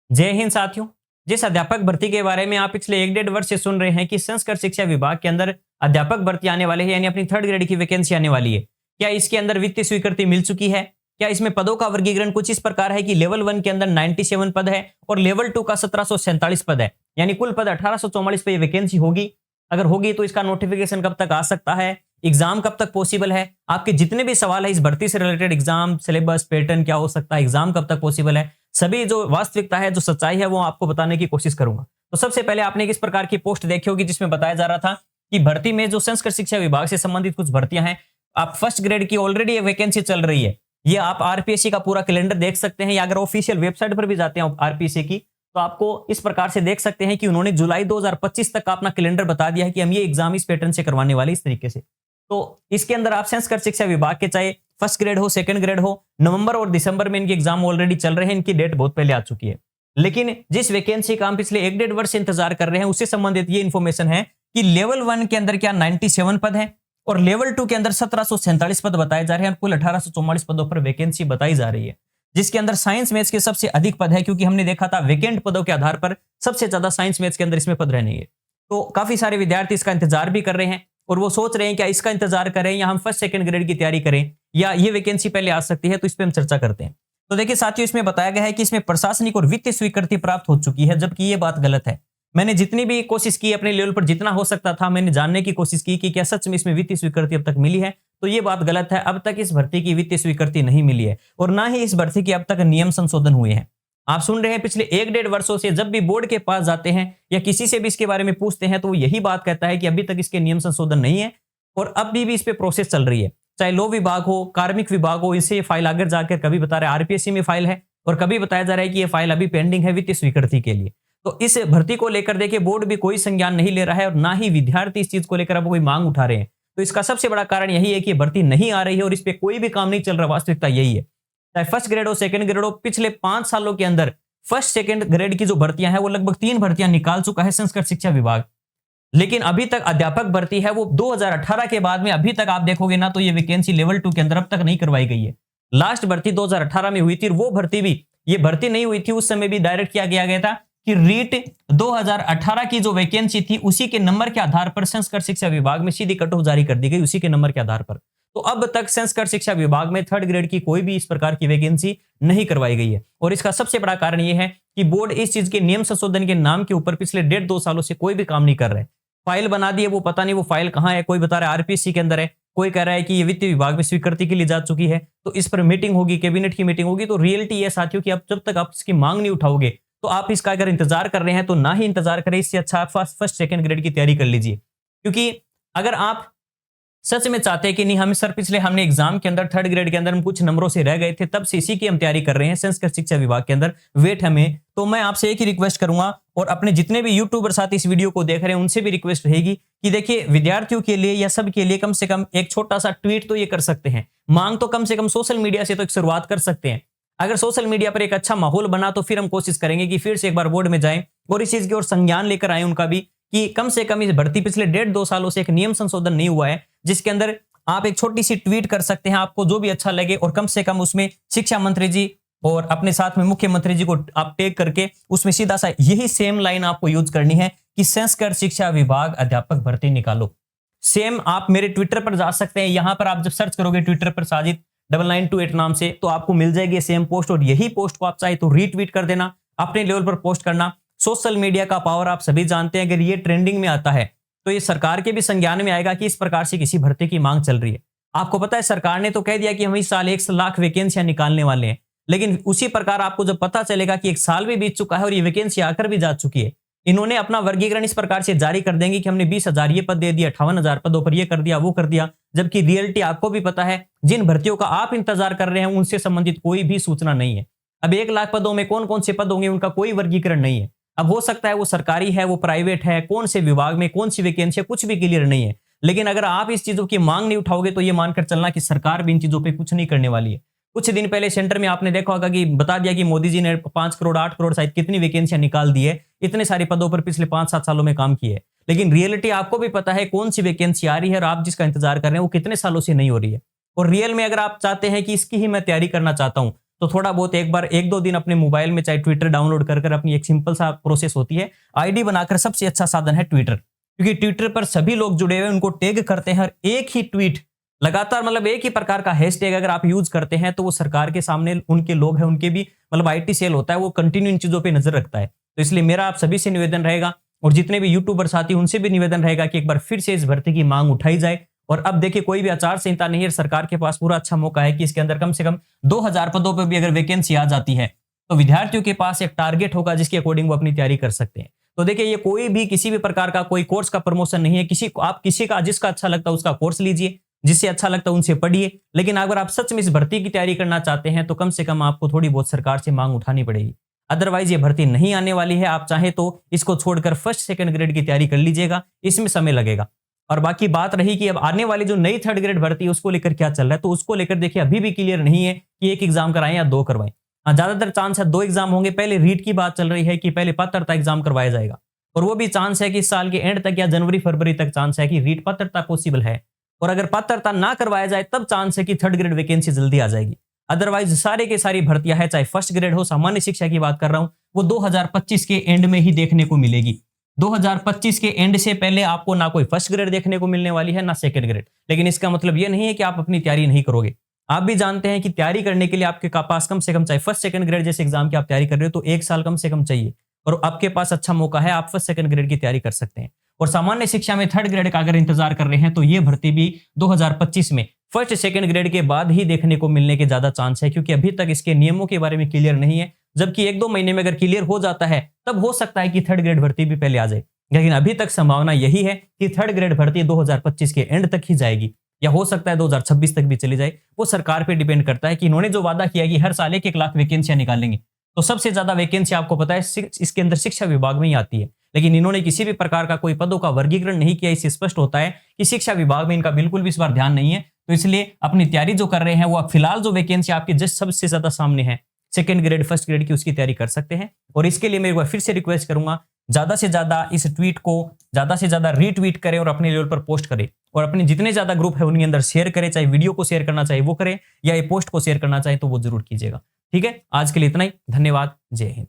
जय हिंद साथियों। जिस अध्यापक भर्ती के बारे में आप पिछले 1 डेढ़ वर्ष से सुन रहे हैं कि संस्कृत शिक्षा विभाग के अंदर अध्यापक भर्ती आने वाले हैं, यानी अपनी 3rd ग्रेड की वैकेंसी आने वाली है। क्या इसके अंदर वित्तीय स्वीकृति मिल चुकी है? क्या इसमें पदों का वर्गीकरण कुछ इस प्रकार है कि लेवल 1 के अंदर 97 पद है और लेवल 2 का 1747 पद है, यानी कुल पद 1844 पे वैकेंसी होगी। अगर होगी तो इसका नोटिफिकेशन कब तक आ सकता है, एग्जाम कब तक पॉसिबल है, आपके जितने भी सवाल है इस भर्ती से रिलेटेड, एग्जाम सिलेबस पैटर्न क्या हो सकता है, एग्जाम कब तक पॉसिबल है, सभी जो वास्तविकता है, जो सच्चाई है, वो आपको बताने की कोशिश करूंगा। तो सबसे पहले आपने एक इस प्रकार की पोस्ट देखी होगी जिसमें बताया जा रहा था कि भर्ती में जो संस्कृत शिक्षा विभाग से संबंधित कुछ भर्तियां हैं, आप 1st ग्रेड की ऑलरेडी वैकेंसी चल रही है। ये आप आरपीएससी का पूरा कैलेंडर देख सकते हैं, या अगर ऑफिशियल वेबसाइट पर भी जाते हैं आरपीएससी की, तो आपको इस प्रकार से देख सकते हैं कि उन्होंने जुलाई 2025 तक का अपना कैलेंडर बता दिया है कि हम ये एग्जाम इस पैटर्न से करवाने वाले, इस तरीके से। तो इसके अंदर आप संस्कृत शिक्षा विभाग के चाहे 1st ग्रेड हो, 2nd ग्रेड हो, नवंबर और दिसंबर में इनके एग्जाम ऑलरेडी चल रहे हैं, इनकी डेट बहुत पहले आ चुकी है। लेकिन जिस वैकेंसी का हम पिछले 1 डेढ़ वर्ष से इंतजार कर रहे हैं, उससे संबंधित ये इंफॉर्मेशन है कि लेवल 1 के अंदर क्या 97 पद है और लेवल 2 के अंदर 1747 पद बताए जा रहे हैं, कुल 1844 पदों पर वैकेंसी बताई जा रही है, जिसके अंदर साइंस मैथ्स के सबसे अधिक पद है, क्योंकि हमने देखा था वैकेंट पदों के आधार पर सबसे ज्यादा साइंस मैथ्स के अंदर इसमें पद रहने हैं। तो काफी सारे विद्यार्थी इसका इंतजार भी कर रहे हैं और वो सोच रहे हैं क्या इसका इंतजार करें या हम 1st 2nd ग्रेड की तैयारी करें, या ये वैकेंसी पहले आ सकती है। तो इस पे हम चर्चा करते हैं। तो देखिए साथियों, इसमें बताया गया है कि इसमें प्रशासनिक और वित्तीय स्वीकृति प्राप्त हो चुकी है, जबकि ये बात गलत है। मैंने जितनी भी कोशिश की अपने लेवल पर, जितना हो सकता था मैंने जानने की कोशिश की कि क्या सच में इसमें वित्तीय स्वीकृति अब तक मिली है, तो ये बात गलत है। अब तक इस भर्ती की वित्तीय स्वीकृति नहीं मिली है और ना ही इस भर्ती के अब तक नियम संशोधन हुए हैं। आप सुन रहे हैं पिछले 1 डेढ़ वर्षों से जब भी बोर्ड के पास जाते हैं या किसी से भी इसके बारे में पूछते हैं, तो वो यही बात कहता है कि अभी तक इसके नियम संशोधन नहीं है और अभी भी इस पे प्रोसेस चल रही है। चाहे लॉ विभाग हो, कार्मिक विभाग हो, इससे ये फाइल आगे जाकर कभी बता रहे आरपीएससी में फाइल है और कभी बताया जा रहा है कि ये फाइल अभी पेंडिंग है वित्तीय स्वीकृति के लिए। तो इस भर्ती को लेकर देखिए बोर्ड भी कोई संज्ञान नहीं ले रहा है और ना ही विद्यार्थी इस चीज को लेकर अब कोई मांग उठा रहे हैं। तो इसका सबसे बड़ा कारण यही है कि ये भर्ती नहीं आ रही है और इस पे कोई भी काम नहीं चल रहा। वास्तविकता यही है। चाहे 1st ग्रेड हो, 2nd ग्रेड हो, पिछले 5 सालों के अंदर 1st 2nd ग्रेड की जो भर्तियां हैं वो लगभग 3 भर्तियां निकाल चुका है संस्कृत शिक्षा विभाग। लेकिन अभी तक अध्यापक भर्ती है वो 2018 के बाद में अभी तक आप देखोगे ना, तो ये वैकेंसी लेवल 2 के अंदर अब तक नहीं करवाई गई है। लास्ट भर्ती 2018 में हुई थी और वो भर्ती भी, ये भर्ती नहीं हुई थी उस समय भी डायरेक्ट किया गया था कि रीट 2018 की जो वैकेंसी थी उसी के नंबर के आधार पर संस्कृत शिक्षा विभाग में सीधी कट ऑफ जारी कर दी गई, उसी के नंबर के आधार पर। तो अब तक संस्कृत शिक्षा विभाग में 3rd ग्रेड की कोई भी इस प्रकार की वैकेंसी नहीं करवाई गई है और इसका सबसे बड़ा कारण यह है कि बोर्ड इस चीज के नियम संशोधन के नाम के ऊपर पिछले 1.5-2 सालों से कोई भी काम नहीं कर रहे। फाइल बना दी है, वो पता नहीं वो फाइल कहां है, कोई बता रहा है आरपीएससी के अंदर है, कोई कह रहा है कि ये वित्त विभाग में स्वीकृति के लिए जा चुकी है। तो इस पर मीटिंग होगी, कैबिनेट की मीटिंग होगी। तो रियलिटी ये साथियों कि अब जब तक आप इसकी मांग नहीं उठाओगे, तो आप इसका अगर इंतजार कर रहे हैं तो ना ही इंतजार करें, इससे अच्छा आप 1st 2nd ग्रेड की तैयारी कर लीजिए। क्योंकि अगर आप सच में चाहते हैं कि नहीं हम सर पिछले हमने एग्जाम के अंदर 3rd ग्रेड के अंदर हम कुछ नंबरों से रह गए थे, तब से इसी की हम तैयारी कर रहे हैं संस्कृत शिक्षा विभाग के अंदर, वेट हमें, तो मैं आपसे एक ही रिक्वेस्ट करूंगा और अपने जितने भी यूट्यूबर साथ इस वीडियो को देख रहे हैं उनसे भी रिक्वेस्ट रहेगी कि देखिए विद्यार्थियों के लिए या सबके लिए कम से कम एक छोटा सा ट्वीट तो ये कर सकते हैं, मांग तो कम से कम सोशल मीडिया से तो एक शुरुआत कर सकते हैं। अगर सोशल मीडिया पर एक अच्छा माहौल बना तो फिर हम कोशिश करेंगे कि फिर से एक बार बोर्ड में जाएं और इस चीज की ओर संज्ञान लेकर आए उनका भी, कि कम से कम इस भर्ती पिछले 1.5-2 सालों से एक नियम संशोधन नहीं हुआ है, जिसके अंदर आप एक छोटी सी ट्वीट कर सकते हैं, आपको जो भी अच्छा लगे, और कम से कम उसमें शिक्षा मंत्री जी और अपने साथ में मुख्यमंत्री जी को आप टैग करके उसमें सीधा सा यही सेम लाइन आपको यूज करनी है कि संस्कृत शिक्षा विभाग अध्यापक भर्ती निकालो। सेम आप मेरे ट्विटर पर जा सकते हैं, यहां पर आप जब सर्च करोगे ट्विटर पर साजिद 9928 नाम से, तो आपको मिल जाएगी सेम पोस्ट और यही पोस्ट को आप चाहे तो रीट्वीट कर देना, अपने लेवल पर पोस्ट करना। सोशल मीडिया का पावर आप सभी जानते हैं, अगर ये ट्रेंडिंग में आता है तो ये सरकार के भी संज्ञान में आएगा कि इस प्रकार से किसी भर्ती की मांग चल रही है। आपको पता है सरकार ने तो कह दिया कि हम इस साल 1 लाख वैकेंसियां निकालने वाले हैं, लेकिन उसी प्रकार आपको जब पता चलेगा कि 1 साल भी बीत चुका है और ये वैकेंसी आकर भी जा चुकी है, इन्होंने अपना वर्गीकरण इस प्रकार से जारी कर देंगे कि हमने 20,000 ये पद दे दिया, 58,000 पदों पर ये कर दिया, वो कर दिया, जबकि रियलिटी आपको भी पता है जिन भर्तियों का आप इंतजार कर रहे हैं उनसे संबंधित कोई भी सूचना नहीं है। अब 1 लाख पदों में कौन कौन से पद होंगे उनका कोई वर्गीकरण नहीं है। अब हो सकता है वो सरकारी है, वो प्राइवेट है, कौन से विभाग में कौन सी वैकेंसी है, कुछ भी क्लियर नहीं है। लेकिन अगर आप इस चीजों की मांग नहीं उठाओगे तो ये मानकर चलना कि सरकार भी इन चीजों पे कुछ नहीं करने वाली है। कुछ दिन पहले सेंटर में आपने देखा होगा कि बता दिया कि मोदी जी ने 5 करोड़ 8 करोड़ शायद कितनी वैकेंसियां निकाल दी है, इतने सारे पदों पर पिछले 5-7 सालों में काम किए है। लेकिन रियलिटी आपको भी पता है कौन सी वैकेंसी आ रही है और आप जिसका इंतजार कर रहे हैं वो कितने सालों से नहीं हो रही है। और रियल में अगर आप चाहते हैं कि इसकी ही मैं तैयारी करना चाहता हूं, तो तो थोड़ा बहुत एक बार 1-2 दिन अपने मोबाइल में चाहे ट्विटर डाउनलोड कर अपनी एक सिंपल सा प्रोसेस होती है, आईडी बनाकर सबसे अच्छा साधन है ट्विटर। क्योंकि ट्विटर पर सभी लोग जुड़े हुए उनको टैग करते हैं और एक ही ट्वीट लगातार मतलब एक ही प्रकार का हैशटैग अगर आप यूज करते हैं तो वो सरकार के सामने उनके लोग हैं उनके भी मतलब आईटी सेल होता है, वो कंटिन्यू इन चीजों पे नजर रखता है। तो इसलिए मेरा आप सभी से निवेदन रहेगा और जितने भी यूट्यूबर साथी उनसे भी निवेदन रहेगा कि एक बार फिर से इस भर्ती की मांग उठाई जाए। और अब देखिए कोई भी आचार संहिता नहीं है, सरकार के पास पूरा अच्छा मौका है कि इसके अंदर कम से कम 2000 पदों पर भी अगर वैकेंसी आ जाती है तो विद्यार्थियों के पास एक टारगेट होगा जिसके अकॉर्डिंग वो अपनी तैयारी कर सकते हैं। तो देखिए ये कोई भी किसी भी प्रकार का कोई कोर्स का प्रमोशन नहीं है, किसी का जिसका अच्छा लगता है उसका कोर्स लीजिए, जिससे अच्छा लगता है उनसे पढ़िए। लेकिन अगर आप सच में इस भर्ती की तैयारी करना चाहते हैं तो कम से कम आपको थोड़ी बहुत सरकार से मांग उठानी पड़ेगी, अदरवाइज ये भर्ती नहीं आने वाली है। आप चाहे तो इसको छोड़कर फर्स्ट सेकंड ग्रेड की तैयारी कर लीजिएगा, इसमें समय लगेगा। और बाकी बात रही कि अब आने वाली जो नई थर्ड ग्रेड भर्ती है उसको लेकर क्या चल रहा है, तो उसको लेकर देखिए अभी भी क्लियर नहीं है कि एक एग्जाम कराएं या 2 करवाएं। ज्यादातर चांस है 2 एग्जाम होंगे। पहले रीट की बात चल रही है कि पहले पात्रता एग्जाम करवाया जाएगा और वो भी चांस है कि इस साल के एंड तक या जनवरी फरवरी तक चांस है कि रीट पात्रता पॉसिबल है। और अगर पात्रता ना करवाया जाए तब चांस है कि थर्ड ग्रेड वैकेंसी जल्दी आ जाएगी। अदरवाइज सारे के सारी भर्तियां है, चाहे फर्स्ट ग्रेड हो, सामान्य शिक्षा की बात कर रहा हूं, वो 2025 के एंड में ही देखने को मिलेगी। 2025 के एंड से पहले आपको ना कोई फर्स्ट ग्रेड देखने को मिलने वाली है ना सेकंड ग्रेड। लेकिन इसका मतलब यह नहीं है कि आप अपनी तैयारी नहीं करोगे। आप भी जानते हैं कि तैयारी करने के लिए आपके पास कम से कम चाहे फर्स्ट सेकंड ग्रेड जैसे एग्जाम की आप तैयारी कर रहे हो तो 1 साल कम से कम चाहिए और आपके पास अच्छा मौका है, आप फर्स्ट सेकंड ग्रेड की तैयारी कर सकते हैं। और सामान्य शिक्षा में थर्ड ग्रेड का अगर इंतजार कर रहे हैं तो ये भर्ती भी 2025 में फर्स्ट सेकंड ग्रेड के बाद ही देखने को मिलने के ज्यादा चांस है, क्योंकि अभी तक इसके नियमों के बारे में क्लियर नहीं है। जबकि 1-2 महीने में अगर क्लियर हो जाता है तब हो सकता है कि थर्ड ग्रेड भर्ती भी पहले आ जाए। लेकिन अभी तक संभावना यही है कि थर्ड ग्रेड भर्ती 2025 के एंड तक ही जाएगी या हो सकता है 2026 तक भी चली जाए। वो सरकार पे डिपेंड करता है कि इन्होंने जो वादा किया कि हर साल 1-1 लाख वैकेंसियां निकालेंगे, तो सबसे ज्यादा वैकेंसी आपको पता है इसके अंदर शिक्षा विभाग में ही आती है। लेकिन इन्होंने किसी भी प्रकार का कोई पदों का वर्गीकरण नहीं किया। इससे स्पष्ट होता है कि शिक्षा विभाग में इनका बिल्कुल भी इस बार ध्यान नहीं है। तो इसलिए अपनी तैयारी जो कर रहे हैं वो फिलहाल जो वैकेंसी आपकी जस्ट सबसे ज्यादा सामने है सेकंड ग्रेड फर्स्ट ग्रेड की, उसकी तैयारी कर सकते हैं। और इसके लिए मैं एक बार फिर से रिक्वेस्ट करूंगा, ज्यादा से ज्यादा इस ट्वीट को ज्यादा से ज्यादा रीट्वीट करें और अपने लेवल पर पोस्ट करें और अपने जितने ज्यादा ग्रुप है उनके अंदर शेयर करें। चाहे वीडियो को शेयर करना चाहे वो करें या ये पोस्ट को शेयर करना चाहे तो वो जरूर कीजिएगा। ठीक है, आज के लिए इतना ही। धन्यवाद। जय हिंद।